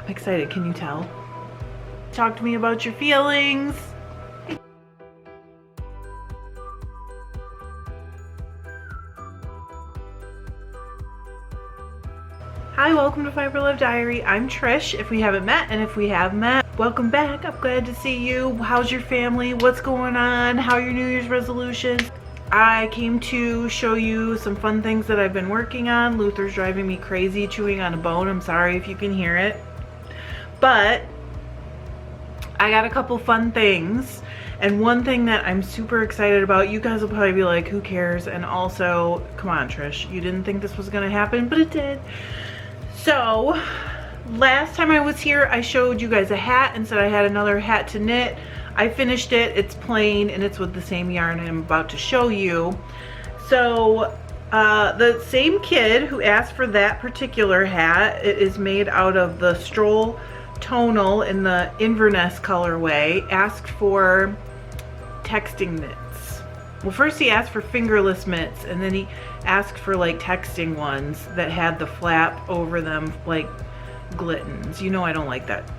excited, can you tell? Talk to me about your feelings. Hi, welcome to FiberLoveDiary. I'm Trish, if we haven't met, and if we have met, welcome back. I'm glad to see you. How's your family? What's going on? How are your New Year's resolutions? I came to show you some fun things that I've been working on. Luther's driving me crazy, chewing on a bone. I'm sorry if you can hear it. But I got a couple fun things. And one thing that I'm super excited about, you guys will probably be like, who cares? And also, come on, Trish, you didn't think this was gonna happen, but it did. So, last time I was here, I showed you guys a hat and said I had another hat to knit. I finished it, it's plain, and it's with the same yarn I'm about to show you. So, the same kid who asked for that particular hat, it is made out of the Stroll Tonal in the Inverness colorway, asked for texting mitts. Well, first he asked for fingerless mitts, and then he asked for like texting ones that had the flap over them like glittens. You know I don't like that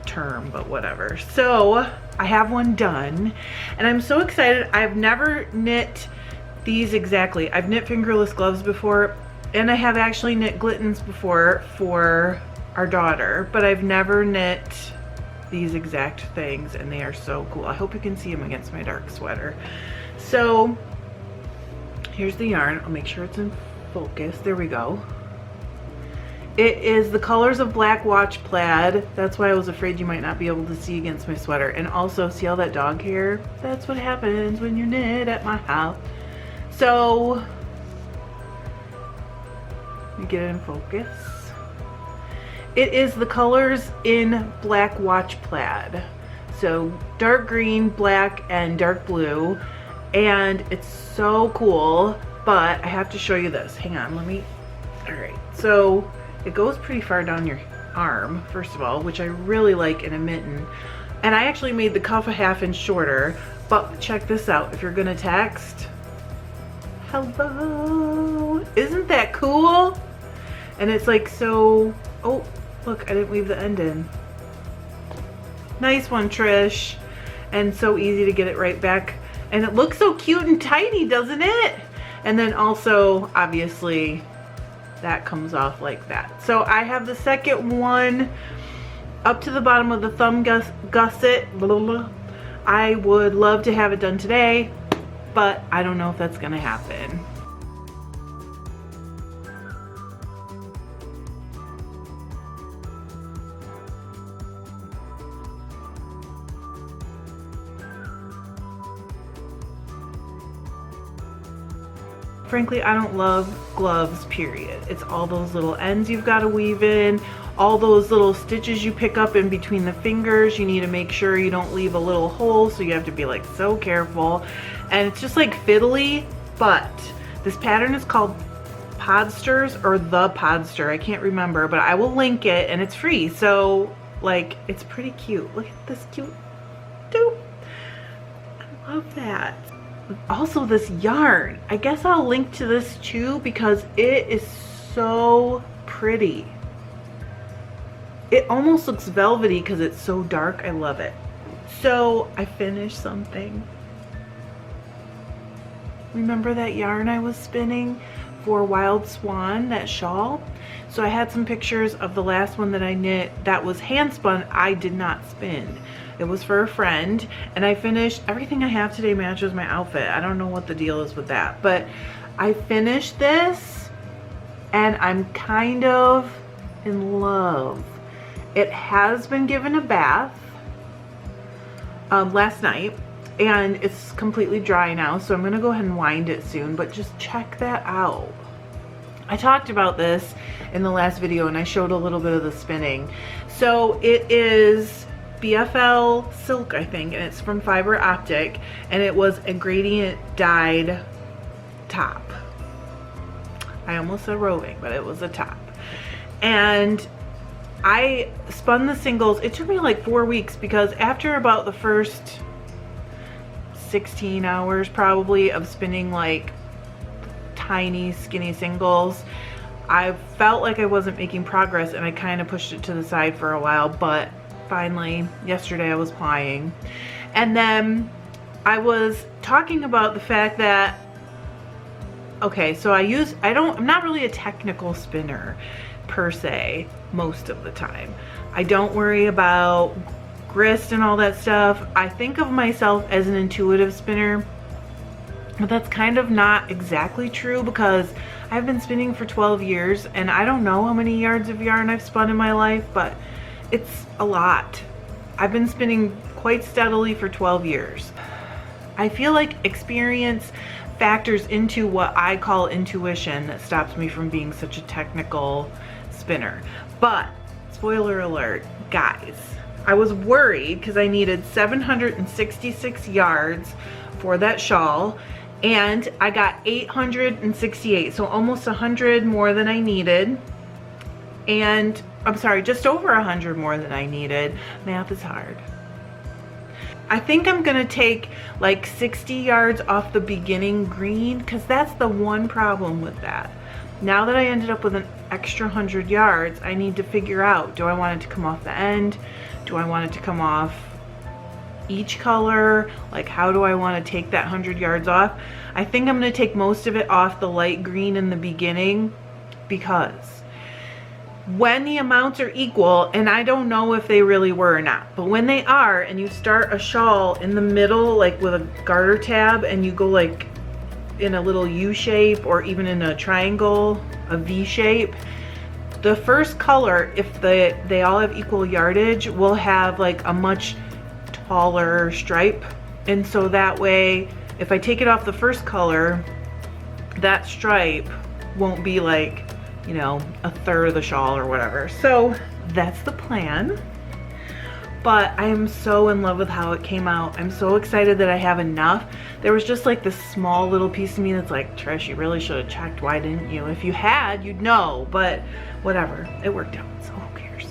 term, but whatever. So I have one done and I'm so excited. I've never knit these exactly. I've knit fingerless gloves before, and I have actually knit glittens before for our daughter, but I've never knit these exact things, and they are so cool. I hope you can see them against my dark sweater. So here's the yarn. I'll make sure it's in focus. There we go. It is the colors of Black Watch Plaid. That's why I was afraid you might not be able to see against my sweater. And also, see all that dog hair? That's what happens when you knit at my house. So, let me get it in focus. It is the colors in Black Watch Plaid. So, dark green, black, and dark blue. And it's so cool, but I have to show you this. Hang on, let me, all right. So, it goes pretty far down your arm, first of all, which I really like in a mitten. And I actually made the cuff a ½ inch shorter, but check this out. If you're gonna text, hello, isn't that cool? And it's like so, oh, look, I didn't leave the end in. Nice one, Trish. And so easy to get it right back. And it looks so cute and tiny, doesn't it? And then also, obviously, that comes off like that. So I have the second one up to the bottom of the thumb gusset. I would love to have it done today, but I don't know if that's gonna happen. Frankly, I don't love gloves, period. It's all those little ends you've got to weave in, all those little stitches you pick up in between the fingers. You need to make sure you don't leave a little hole, so you have to be like so careful. And it's just like fiddly, but this pattern is called Podsters or the Podster. I can't remember, but I will link it and it's free. So like, it's pretty cute. Look at this cute doop. I love that. Also, this yarn, I guess I'll link to this too because it is so pretty. It almost looks velvety because it's so dark. I love it. So I finished something. Remember that yarn I was spinning for Wild Swan, that shawl? So I had some pictures of the last one that I knit that was hand spun. I did not spin. It was for a friend, and I finished. Everything I have today matches my outfit. I don't know what the deal is with that, but I finished this and I'm kind of in love. It has been given a bath last night and it's completely dry now, so I'm gonna go ahead and wind it soon, but just check that out. I talked about this in the last video and I showed a little bit of the spinning. So it is BFL silk, I think, and it's from Fiber Optic, and it was a gradient dyed top. I almost said roving, but it was a top. And I spun the singles. It took me like 4 weeks because after about the first 16 hours probably of spinning like tiny skinny singles, I felt like I wasn't making progress and I kind of pushed it to the side for a while, but finally yesterday I was plying. And then I was talking about the fact that, okay, so I'm not really a technical spinner per se most of the time. I don't worry about grist and all that stuff. I think of myself as an intuitive spinner, but that's kind of not exactly true because I've been spinning for 12 years and I don't know how many yards of yarn I've spun in my life, but it's a lot. I've been spinning quite steadily for 12 years. I feel like experience factors into what I call intuition that stops me from being such a technical spinner. But spoiler alert, guys, I was worried because I needed 766 yards for that shawl and I got 868, so almost 100 more than I needed. And I'm sorry, just over 100 more than I needed. Math is hard. I think I'm gonna take like 60 yards off the beginning green because that's the one problem with that. Now that I ended up with an extra 100 yards, I need to figure out, do I want it to come off the end? Do I want it to come off each color? Like, how do I want to take that 100 yards off? I think I'm going to take most of it off the light green in the beginning because when the amounts are equal, and I don't know if they really were or not, but when they are and you start a shawl in the middle like with a garter tab and you go like in a little U shape or even in a triangle, a V shape, the first color, if they all have equal yardage, will have like a much taller stripe. And so that way, if I take it off the first color, that stripe won't be like, you know, a third of the shawl or whatever. So that's the plan. But I am so in love with how it came out. I'm so excited that I have enough. There was just like this small little piece of me that's like, Trish, you really should have checked. Why didn't you? If you had, you'd know, but whatever, it worked out, so who cares?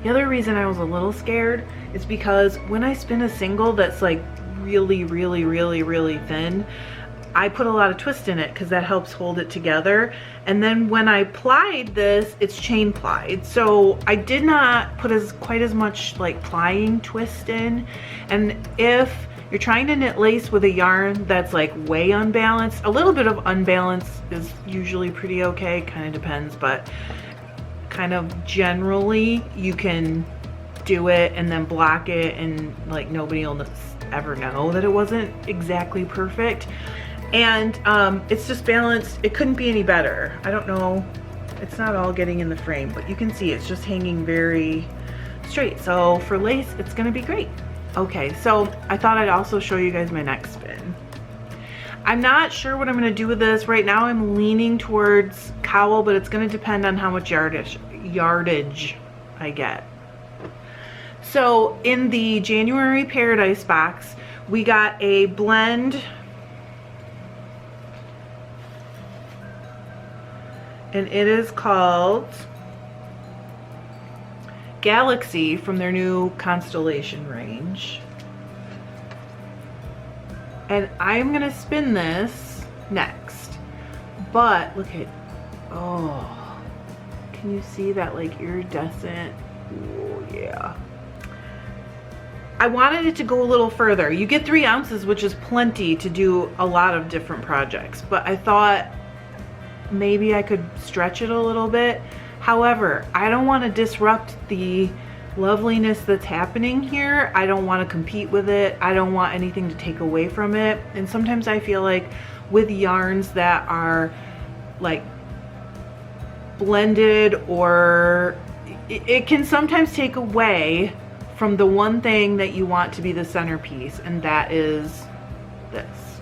The other reason I was a little scared is because when I spin a single that's like really, really, really, really thin, I put a lot of twist in it because that helps hold it together. And then when I plied this, it's chain plied. So I did not put quite as much like plying twist in. And if you're trying to knit lace with a yarn that's like way unbalanced, a little bit of unbalance is usually pretty okay, kind of depends, but kind of generally you can do it and then block it and like nobody will ever know that it wasn't exactly perfect. And it's just balanced. It couldn't be any better. I don't know, it's not all getting in the frame, but you can see it's just hanging very straight. So for lace, it's gonna be great. Okay, so I thought I'd also show you guys my next spin. I'm not sure what I'm gonna do with this. Right now I'm leaning towards cowl, but it's gonna depend on how much yardage I get. So in the January Paradise box, we got a blend, and it is called Galaxy from their new Constellation range. And I'm gonna spin this next, but look at, oh, can you see that like iridescent? Oh yeah. I wanted it to go a little further. You get 3 ounces, which is plenty to do a lot of different projects, but I thought maybe I could stretch it a little bit. However, I don't want to disrupt the loveliness that's happening here. I don't want to compete with it. I don't want anything to take away from it. And sometimes I feel like with yarns that are like blended, or it can sometimes take away from the one thing that you want to be the centerpiece, and that is this.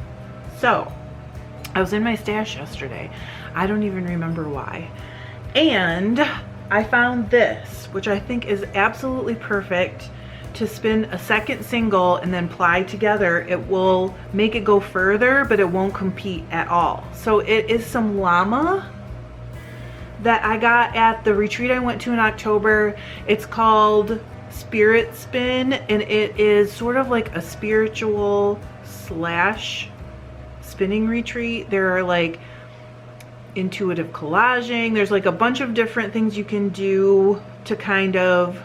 So I was in my stash yesterday. I don't even remember why. And I found this, which I think is absolutely perfect to spin a second single and then ply together. It will make it go further, but it won't compete at all. So it is some llama that I got at the retreat I went to in October. It's called Spirit Spin, and it is sort of like a spiritual slash spinning retreat. There are like intuitive collaging. There's like a bunch of different things you can do to kind of,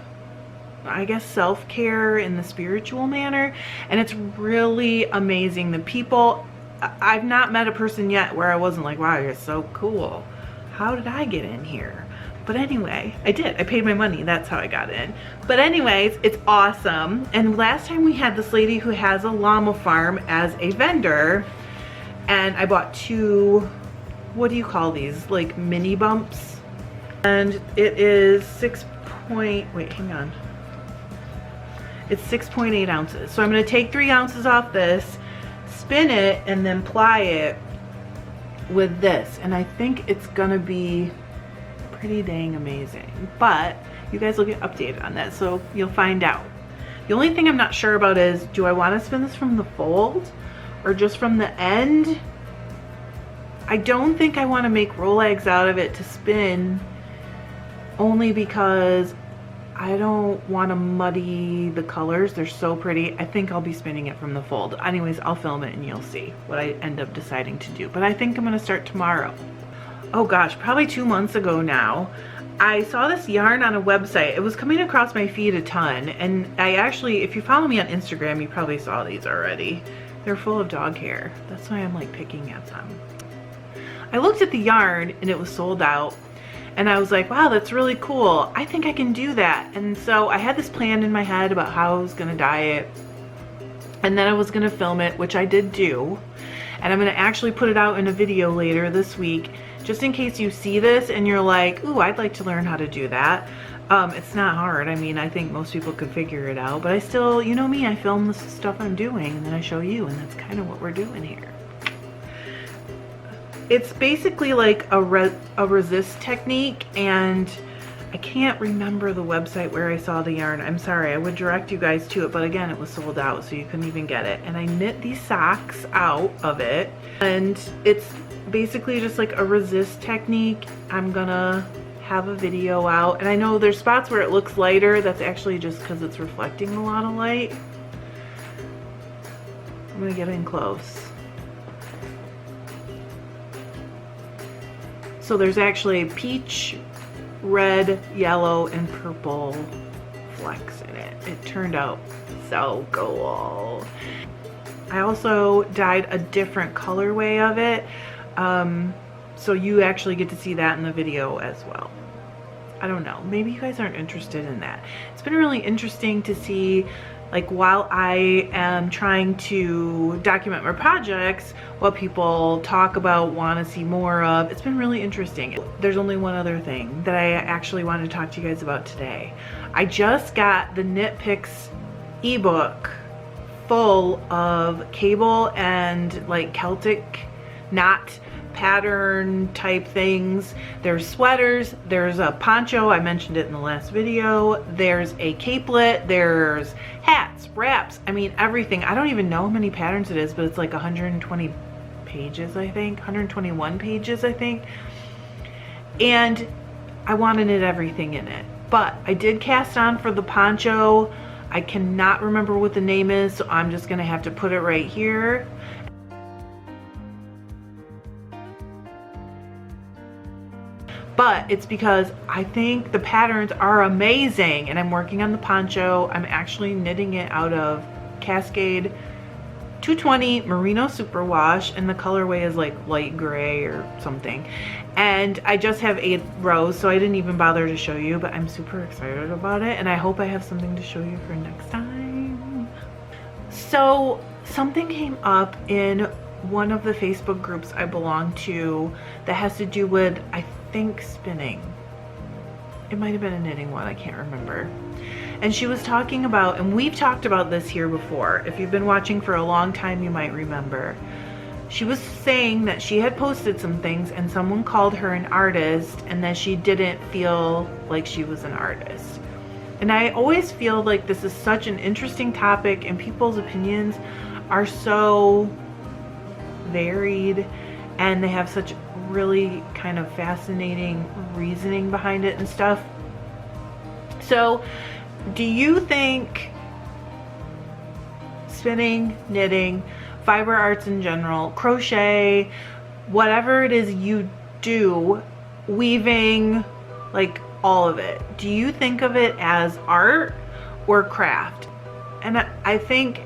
I guess, self-care in the spiritual manner, and it's really amazing. The people, I've not met a person yet where I wasn't like, wow, you're so cool. How did I get in here? But anyway, I did. I paid my money. That's how I got in. But anyways, it's awesome. And last time we had this lady who has a llama farm as a vendor, and I bought 2, what do you call these? Like mini bumps. And it is wait, hang on. It's 6.8 ounces. So I'm gonna take 3 ounces off this, spin it, and then ply it with this. And I think it's gonna be pretty dang amazing. But you guys will get updated on that, so you'll find out. The only thing I'm not sure about is, do I wanna spin this from the fold or just from the end? I don't think I wanna make Rolex out of it to spin, only because I don't want to muddy the colors. They're so pretty. I think I'll be spinning it from the fold. Anyways, I'll film it and you'll see what I end up deciding to do. But I think I'm going to start tomorrow. Oh gosh, probably 2 months ago now, I saw this yarn on a website. It was coming across my feed a ton. And I actually, if you follow me on Instagram, you probably saw these already. They're full of dog hair. That's why I'm like picking at them. I looked at the yarn and it was sold out. And I was like, wow, that's really cool. I think I can do that. And so I had this plan in my head about how I was gonna dye it. And then I was gonna film it, which I did do. And I'm gonna actually put it out in a video later this week, just in case you see this and you're like, ooh, I'd like to learn how to do that. It's not hard. I mean, I think most people could figure it out, but I still, you know me, I film the stuff I'm doing and then I show you, and that's kind of what we're doing here. It's basically like a resist technique, and I can't remember the website where I saw the yarn. I'm sorry, I would direct you guys to it, but again, it was sold out, so you couldn't even get it. And I knit these socks out of it, and it's basically just like a resist technique. I'm gonna have a video out, and I know there's spots where it looks lighter. That's actually just because it's reflecting a lot of light. I'm gonna get in close. So there's actually peach, red, yellow, and purple flecks in it. It turned out so cool. I also dyed a different colorway of it, so you actually get to see that in the video as well. I don't know, maybe you guys aren't interested in that. It's been really interesting to see, like, while I am trying to document my projects, what people talk about, want to see more of. It's been really interesting. There's only one other thing that I actually want to talk to you guys about today. I just got the Knit Picks ebook full of cable and like Celtic knot pattern type things. There's sweaters, there's a poncho, I mentioned it in the last video, there's a capelet, there's hats, wraps, I mean everything. I don't even know how many patterns it is, but it's like 120 pages, I think, 121 pages, I think. And I want to knit everything in it, but I did cast on for the poncho. I cannot remember what the name is, so I'm just gonna have to put it right here. But it's because I think the patterns are amazing, and I'm working on the poncho. I'm actually knitting it out of Cascade 220 Merino Superwash, and the colorway is like light gray or something. And I just have 8 rows, so I didn't even bother to show you, but I'm super excited about it, and I hope I have something to show you for next time. So something came up in one of the Facebook groups I belong to that has to do with, I think, spinning. It might have been a knitting one, I can't remember. And she was talking about, and we've talked about this here before, if you've been watching for a long time you might remember. She was saying that she had posted some things and someone called her an artist, and that she didn't feel like she was an artist. And I always feel like this is such an interesting topic, and people's opinions are so varied, and they have such really kind of fascinating reasoning behind it and stuff. So do you think spinning, knitting, fiber arts in general, crochet, whatever it is you do weaving, like all of it, do you think of it as art or craft? And I think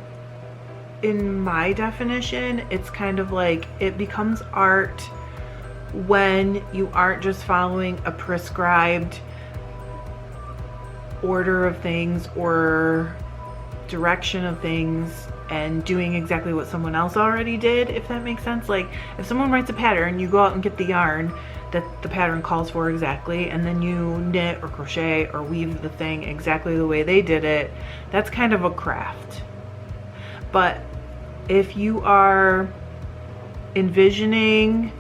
in my definition, it's kind of like it becomes art when you aren't just following a prescribed order of things or direction of things and doing exactly what someone else already did, if that makes sense. Like if someone writes a pattern, you go out and get the yarn that the pattern calls for exactly, and then you knit or crochet or weave the thing exactly the way they did it. That's kind of a craft. But if you are envisioning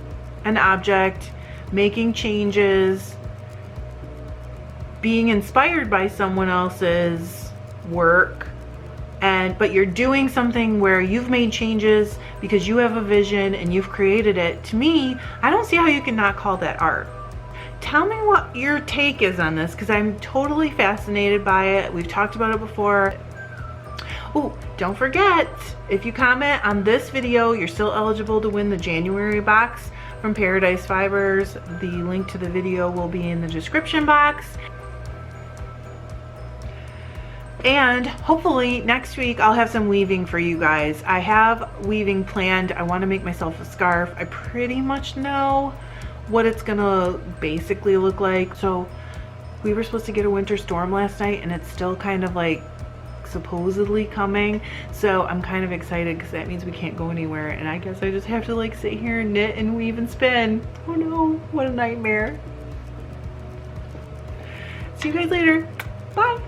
an object, making changes, being inspired by someone else's work, but you're doing something where you've made changes because you have a vision and you've created it, to me, I don't see how you can not call that art. Tell me what your take is on this, because I'm totally fascinated by it. We've talked about it before. Oh, don't forget, if you comment on this video, you're still eligible to win the January box from Paradise Fibers. The link to the video will be in the description box. And hopefully next week I'll have some weaving for you guys. I have weaving planned. I want to make myself a scarf. I pretty much know what it's gonna basically look like. So we were supposed to get a winter storm last night, and it's still kind of like supposedly coming. So I'm kind of excited because that means we can't go anywhere, and I guess I just have to like sit here and knit and weave and spin. Oh no, what a nightmare. See you guys later. Bye.